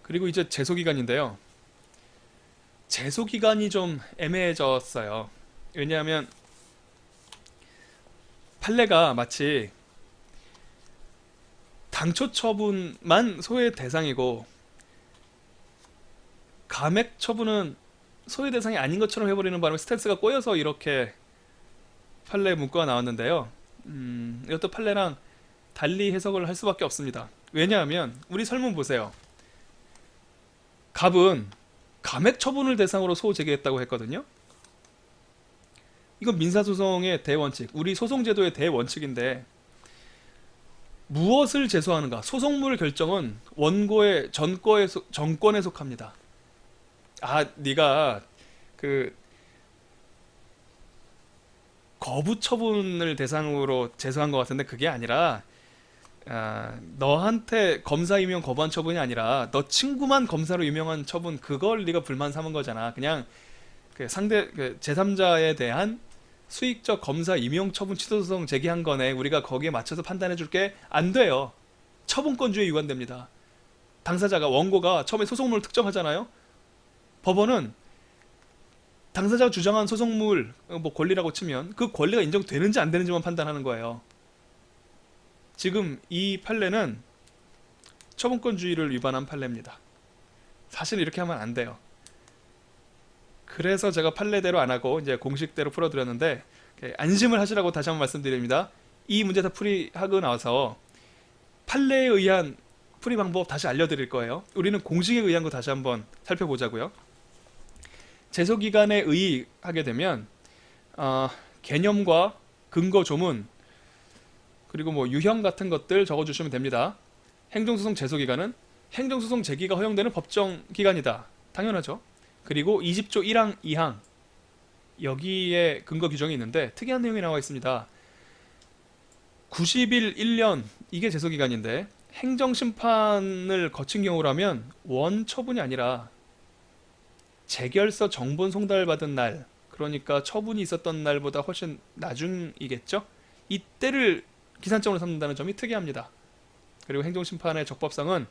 그리고 이제 제소기간인데요. 제소기간이 좀 애매해졌어요. 왜냐하면 판례가 마치 당초 처분만 소외 대상이고 감액 처분은 소외 대상이 아닌 것처럼 해버리는 바람에 스탠스가 꼬여서 이렇게 판례 문구가 나왔는데요. 이것도 판례랑 달리 해석을 할 수밖에 없습니다. 왜냐하면 우리 설문 보세요. 갑은 감액 처분을 대상으로 소호 제기했다고 했거든요. 이건 민사소송의 대원칙, 우리 소송제도의 대원칙인데 무엇을 제소하는가? 소송물 결정은 원고의 전권에 속합니다. 아, 네가 그 거부 처분을 대상으로 제소한 것 같은데 그게 아니라 너한테 검사 임용 거부한 처분이 아니라 너 친구만 검사로 임명한 처분 그걸 네가 불만 삼은 거잖아. 그냥 그 상대 그 제3자에 대한 수익적 검사 임용 처분 취소 소송 제기한 거네. 우리가 거기에 맞춰서 판단해 줄게. 안 돼요. 처분권주의에 위반됩니다. 당사자가 원고가 처음에 소송물을 특정하잖아요. 법원은 당사자가 주장한 소송물 뭐 권리라고 치면 그 권리가 인정되는지 안 되는지만 판단하는 거예요. 지금 이 판례는 처분권주의를 위반한 판례입니다. 사실 이렇게 하면 안 돼요. 그래서 제가 판례대로 안 하고 이제 공식대로 풀어드렸는데 안심을 하시라고 다시 한번 말씀드립니다. 이 문제 다 풀이하고 나와서 판례에 의한 풀이 방법 다시 알려드릴 거예요. 우리는 공식에 의한 거 다시 한번 살펴보자고요. 제소기간에 의의하게 되면 개념과 근거 조문 그리고 뭐 유형 같은 것들 적어주시면 됩니다. 행정소송 제소기간은 행정소송 제기가 허용되는 법정기간이다. 당연하죠. 그리고 20조 1항 2항 여기에 근거 규정이 있는데 특이한 내용이 나와 있습니다. 90일 1년 이게 제소기간인데 행정심판을 거친 경우라면 원처분이 아니라 재결서 정본 송달받은 날 그러니까 처분이 있었던 날보다 훨씬 나중이겠죠? 이때를 기산점으로 삼는다는 점이 특이합니다. 그리고 행정심판의 적법성은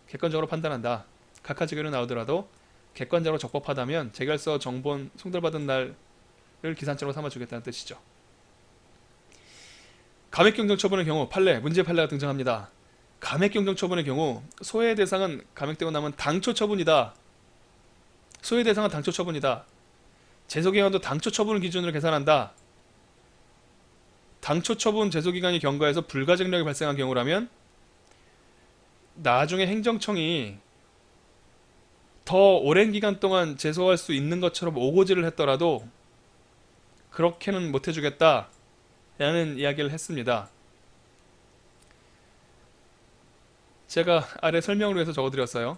객관적으로 판단한다. 각하 직결이 나오더라도 객관적으로 적법하다면 재결서 정본 송달받은 날을 기산점으로 삼아주겠다는 뜻이죠. 감액경정처분의 경우 판례, 문제 판례가 등장합니다. 감액경정처분의 경우 소외 대상은 감액되고 나면 당초 처분이다. 소외 대상은 당초 처분이다. 제소기간도 당초 처분을 기준으로 계산한다. 당초 처분 제소기간이 경과해서 불가증력이 발생한 경우라면 나중에 행정청이 더 오랜 기간 동안 제소할 수 있는 것처럼 오고지를 했더라도 그렇게는 못 해주겠다 라는 이야기를 했습니다. 제가 아래 설명을 위해서 적어드렸어요.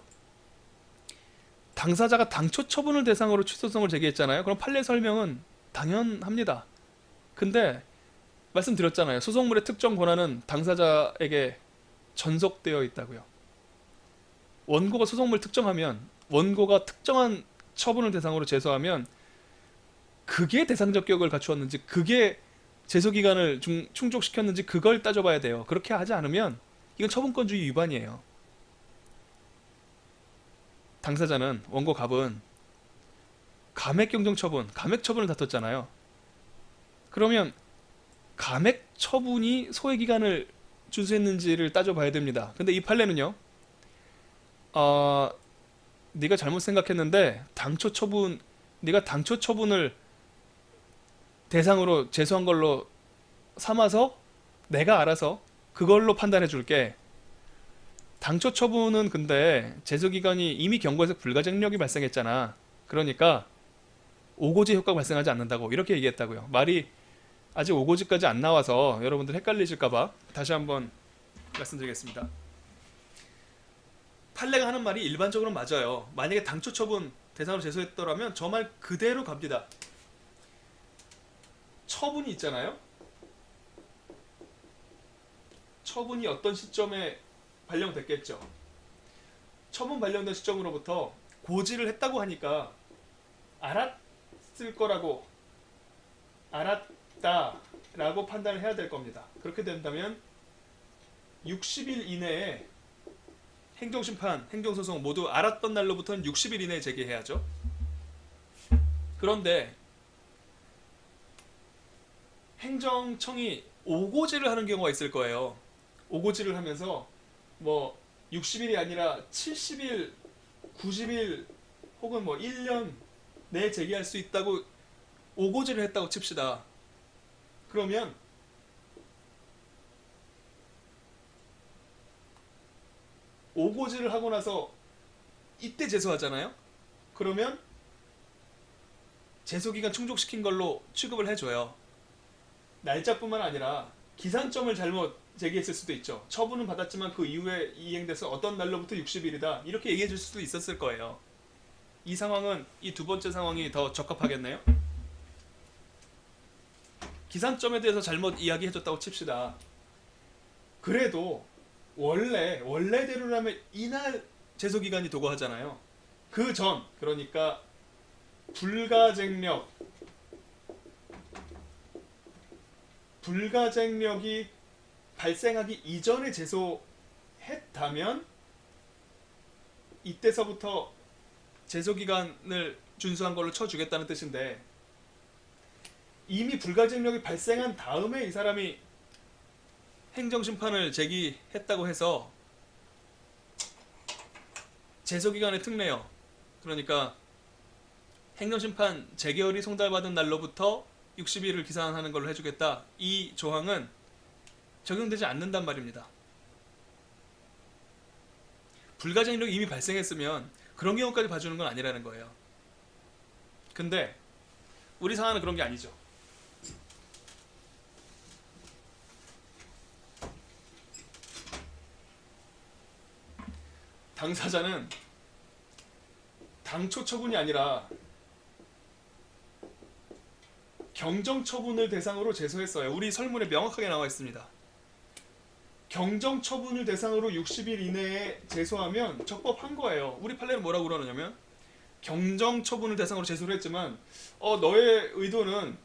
당사자가 당초 처분을 대상으로 취소성을 제기했잖아요. 그럼 판례 설명은 당연합니다. 근데 말씀드렸잖아요. 소송물의 특정 권한은 당사자에게 전속되어 있다고요. 원고가 소송물 특정하면 원고가 특정한 처분을 대상으로 제소하면 그게 대상적 격을 갖추었는지 그게 제소기간을 충족시켰는지 그걸 따져봐야 돼요. 그렇게 하지 않으면 이건 처분권주의 위반이에요. 당사자는 원고 갑은 감액경정처분, 감액처분을 다퉜잖아요. 그러면 감액처분이 소외기간을 준수했는지를 따져봐야 됩니다. 근데 이 판례는요. 어, 네가 잘못 생각했는데 네가 당초 처분을 대상으로 제소한 걸로 삼아서 내가 알아서 그걸로 판단해 줄게. 당초 처분은 근데 제소기간이 이미 경고에서 불가증력이 발생했잖아. 그러니까 오고지 효과가 발생하지 않는다고 이렇게 얘기했다고요. 말이 아직 오고지까지 안 나와서 여러분들 헷갈리실까봐 다시 한번 말씀드리겠습니다. 판례가 하는 말이 일반적으로 맞아요. 만약에 당초 처분 대상으로 제소했더라면 저 말 그대로 갑니다. 처분이 있잖아요. 처분이 어떤 시점에 발령됐겠죠. 처분 발령된 시점으로부터 고지를 했다고 하니까 알았을 거라고 알았다라고 판단을 해야 될 겁니다. 그렇게 된다면 60일 이내에 행정심판, 행정소송 모두 알았던 날로부터는 60일 이내에 제기해야죠. 그런데 행정청이 오고지를 하는 경우가 있을 거예요. 오고지를 하면서 뭐 60일이 아니라 70일, 90일 혹은 뭐 1년 내에 제기할 수 있다고 오고지를 했다고 칩시다. 그러면 오고지를 하고 나서 이때 제소하잖아요. 그러면 제소기간 충족시킨 걸로 취급을 해줘요. 날짜뿐만 아니라 기산점을 잘못 제기했을 수도 있죠. 처분은 받았지만 그 이후에 이행돼서 어떤 날로부터 60일이다 이렇게 얘기해 줄 수도 있었을 거예요. 이 상황은 이 두 번째 상황이 더 적합하겠네요. 기산점에 대해서 잘못 이야기해줬다고 칩시다. 그래도 원래대로라면 이날 제소기간이 도구하잖아요. 그 전, 그러니까 불가쟁력이 발생하기 이전에 제소했다면 이때서부터 제소기간을 준수한 걸로 쳐주겠다는 뜻인데, 이미 불가쟁력이 발생한 다음에 이 사람이 행정심판을 제기했다고 해서 제소기간의 특례요. 그러니까 행정심판 재결이 송달받은 날로부터 60일을 기산하는 걸로 해주겠다. 이 조항은 적용되지 않는단 말입니다. 불가쟁력이 이미 발생했으면 그런 경우까지 봐주는 건 아니라는 거예요. 근데 우리 사안은 그런 게 아니죠. 당사자는 당초 처분이 아니라 경정처분을 대상으로 제소했어요. 우리 설문에 명확하게 나와 있습니다. 경정처분을 대상으로 60일 이내에 제소하면 적법한 거예요. 우리 판례는 뭐라고 그러느냐면, 경정처분을 대상으로 제소를 했지만 너의 의도는,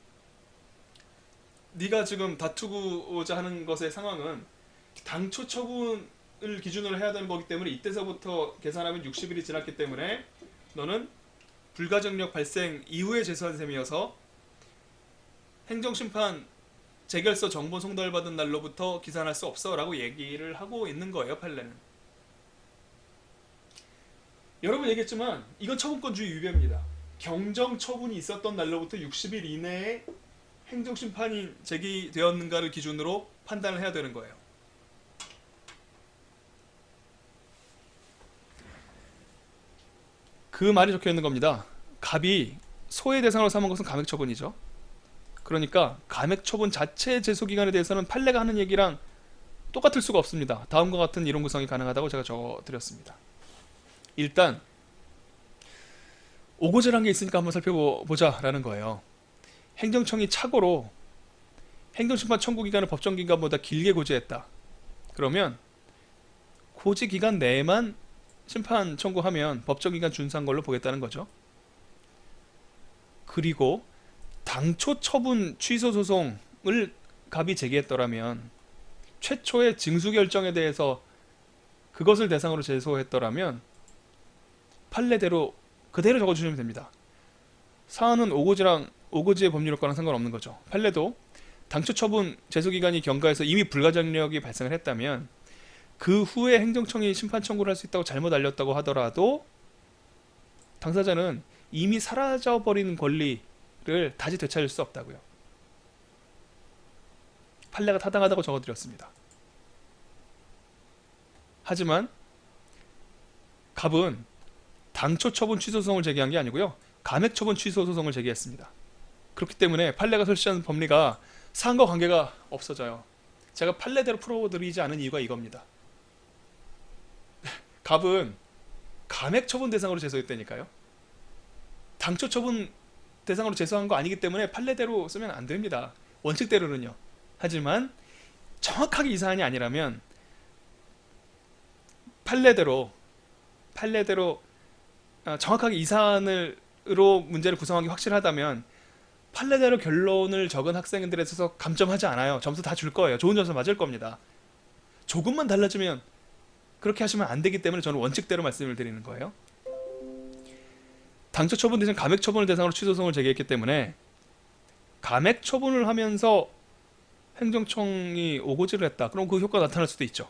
네가 지금 다투고자 하는 것의 상황은 당초 처분을 기준으로 해야 되는 거기 때문에 이때서부터 계산하면 60일이 지났기 때문에 너는 불가정력 발생 이후에 제소한 셈이어서 행정심판 재결서 정보 송달받은 날로부터 기산할 수 없어 라고 얘기를 하고 있는 거예요, 판례는. 여러 번 얘기했지만 이건 처분권주의 위배입니다. 경정처분이 있었던 날로부터 60일 이내에 행정심판이 제기되었는가를 기준으로 판단을 해야 되는 거예요. 그 말이 적혀 있는 겁니다. 갑이 소의 대상으로 삼은 것은 감액처분이죠. 그러니까 감액처분 자체의 제소기간에 대해서는 판례가 하는 얘기랑 똑같을 수가 없습니다. 다음과 같은 이론 구성이 가능하다고 제가 적어드렸습니다. 일단 오고지란 게 있으니까 한번 살펴보자 라는 거예요. 행정청이 착오로 행정심판 청구기간을 법정기간보다 길게 고지했다. 그러면 고지기간 내에만 심판 청구하면 법정기간 준수한 걸로 보겠다는 거죠. 그리고 당초 처분 취소 소송을 갑이 제기했더라면, 최초의 징수 결정에 대해서 그것을 대상으로 제소했더라면 판례대로 그대로 적어주시면 됩니다. 사안은 오고지의 법률효과랑 상관없는 거죠. 판례도 당초 처분 제소기간이 경과해서 이미 불가장력이 발생을 했다면 그 후에 행정청이 심판 청구를 할 수 있다고 잘못 알렸다고 하더라도 당사자는 이미 사라져버린 권리를 다시 되찾을 수 없다고요. 판례가 타당하다고 적어드렸습니다. 하지만 갑은 당초 처분 취소 소송을 제기한 게 아니고요, 감액 처분 취소 소송을 제기했습니다. 그렇기 때문에 판례가 설치하는 법리가 사안과 관계가 없어져요. 제가 판례대로 풀어드리지 않은 이유가 이겁니다. 갑은 감액 처분 대상으로 제소했다니까요. 당초 처분 대상으로 제소한 거 아니기 때문에 판례대로 쓰면 안 됩니다. 원칙대로는요. 하지만 정확하게 이 사안이 아니라면 판례대로 정확하게 이 사안으로 문제를 구성하기 확실하다면 판례대로 결론을 적은 학생들에 있어서 감점하지 않아요. 점수 다 줄 거예요. 좋은 점수 맞을 겁니다. 조금만 달라지면 그렇게 하시면 안 되기 때문에 저는 원칙대로 말씀을 드리는 거예요. 당초 처분 대신 감액 처분을 대상으로 취소소송을 제기했기 때문에 감액 처분을 하면서 행정청이 오고지를 했다. 그럼 그 효과가 나타날 수도 있죠.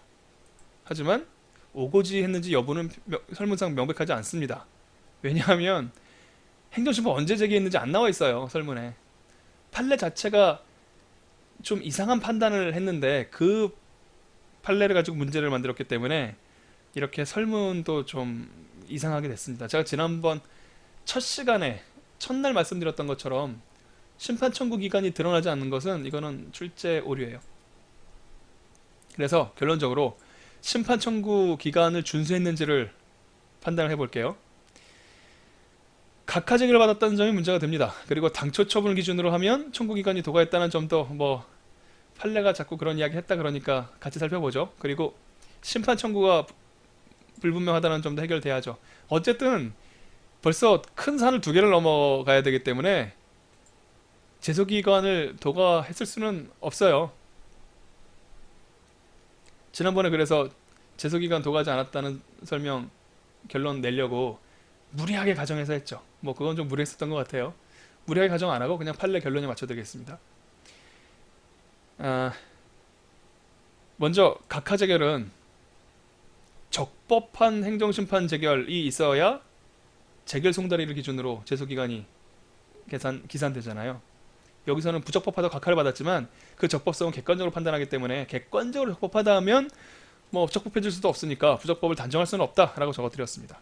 하지만 오고지 했는지 여부는 설문상 명백하지 않습니다. 왜냐하면 행정심판 언제 제기했는지 안 나와 있어요. 설문에. 판례 자체가 좀 이상한 판단을 했는데 그 판례를 가지고 문제를 만들었기 때문에 이렇게 설문도 좀 이상하게 됐습니다. 제가 지난번 첫 시간에 첫날 말씀드렸던 것처럼 심판 청구 기간이 드러나지 않는 것은 이거는 출제 오류예요. 그래서 결론적으로 심판 청구 기간을 준수했는지를 판단을 해볼게요. 각하제기를 받았다는 점이 문제가 됩니다. 그리고 당초 처분을 기준으로 하면 청구 기간이 도과했다는 점도 뭐 판례가 자꾸 그런 이야기 했다 그러니까 같이 살펴보죠. 그리고 심판 청구가 불분명하다는 점도 해결돼야죠. 어쨌든 벌써 큰 산을 두 개를 넘어가야 되기 때문에 제소기간을 도과했을 수는 없어요. 지난번에 그래서 제소기간 도과하지 않았다는 설명 결론 내려고 무리하게 가정해서 했죠. 뭐 그건 좀 무리했었던 것 같아요. 무리하게 가정 안 하고 그냥 판례 결론에 맞춰드리겠습니다. 먼저 각하 재결은 적법한 행정심판 재결이 있어야 재결 송달일을 기준으로 제소기간이 기산되잖아요. 여기서는 부적법하다고 각하를 받았지만 그 적법성은 객관적으로 판단하기 때문에 객관적으로 적법하다 하면 뭐 적법해질 수도 없으니까 부적법을 단정할 수는 없다라고 적어드렸습니다.